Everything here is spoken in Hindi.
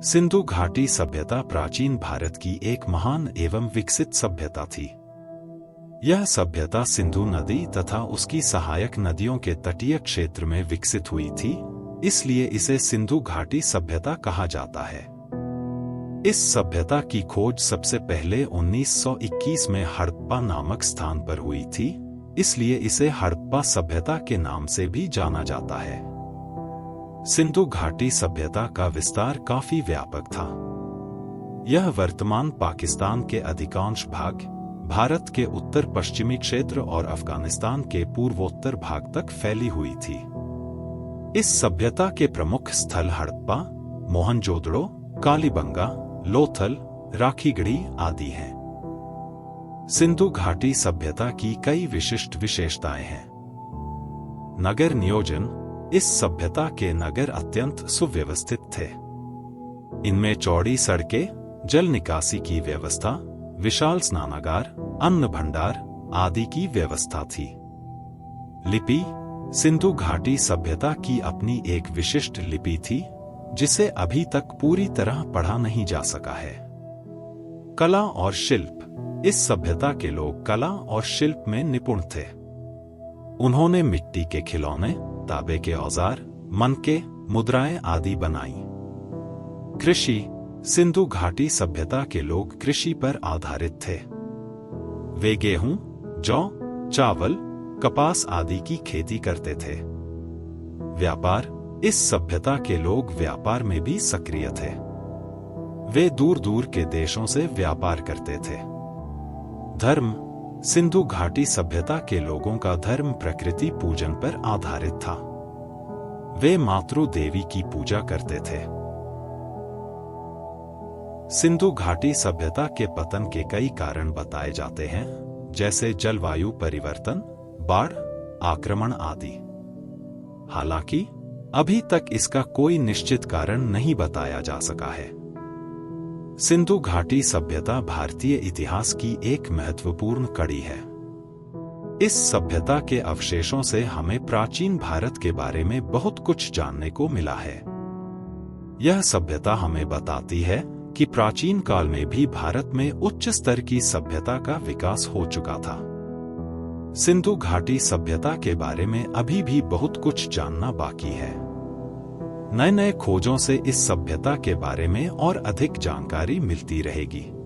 सिंधु घाटी सभ्यता प्राचीन भारत की एक महान एवं विकसित सभ्यता थी। यह सभ्यता सिंधु नदी तथा उसकी सहायक नदियों के तटीय क्षेत्र में विकसित हुई थी, इसलिए इसे सिंधु घाटी सभ्यता कहा जाता है। इस सभ्यता की खोज सबसे पहले 1921 में हड़प्पा नामक स्थान पर हुई थी, इसलिए इसे हड़प्पा सभ्यता के नाम से भी जाना जाता है। सिंधु घाटी सभ्यता का विस्तार काफी व्यापक था। यह वर्तमान पाकिस्तान के अधिकांश भाग, भारत के उत्तर पश्चिमी क्षेत्र और अफगानिस्तान के पूर्वोत्तर भाग तक फैली हुई थी। इस सभ्यता के प्रमुख स्थल हड़प्पा, मोहनजोदड़ो, कालीबंगा, लोथल, राखीगढ़ी आदि हैं। सिंधु घाटी सभ्यता की कई विशिष्ट विशेषताएं हैं। नगर नियोजन। इस सभ्यता के नगर अत्यंत सुव्यवस्थित थे। इनमें चौड़ी सड़कें, जल निकासी की व्यवस्था, विशाल स्नानागार, अन्न भंडार आदि की व्यवस्था थी। लिपि। सिंधु घाटी सभ्यता की अपनी एक विशिष्ट लिपि थी, जिसे अभी तक पूरी तरह पढ़ा नहीं जा सका है। कला और शिल्प। इस सभ्यता के लोग कला और शिल्प में निपुण थे। उन्होंने मिट्टी के खिलौने, तांबे के औजार, मनके, मुद्राएं आदि बनाई। कृषि। सिंधु घाटी सभ्यता के लोग कृषि पर आधारित थे। वे गेहूं, जौ, चावल, कपास आदि की खेती करते थे। व्यापार। इस सभ्यता के लोग व्यापार में भी सक्रिय थे। वे दूर दूर के देशों से व्यापार करते थे। धर्म। सिंधु घाटी सभ्यता के लोगों का धर्म प्रकृति पूजन पर आधारित था। वे मातृ देवी की पूजा करते थे। सिंधु घाटी सभ्यता के पतन के कई कारण बताए जाते हैं, जैसे जलवायु परिवर्तन, बाढ़, आक्रमण आदि। हालांकि अभी तक इसका कोई निश्चित कारण नहीं बताया जा सका है। सिंधु घाटी सभ्यता भारतीय इतिहास की एक महत्वपूर्ण कड़ी है। इस सभ्यता के अवशेषों से हमें प्राचीन भारत के बारे में बहुत कुछ जानने को मिला है। यह सभ्यता हमें बताती है कि प्राचीन काल में भी भारत में उच्च स्तर की सभ्यता का विकास हो चुका था। सिंधु घाटी सभ्यता के बारे में अभी भी बहुत कुछ जानना बाकी है। नए नए खोजों से इस सभ्यता के बारे में और अधिक जानकारी मिलती रहेगी।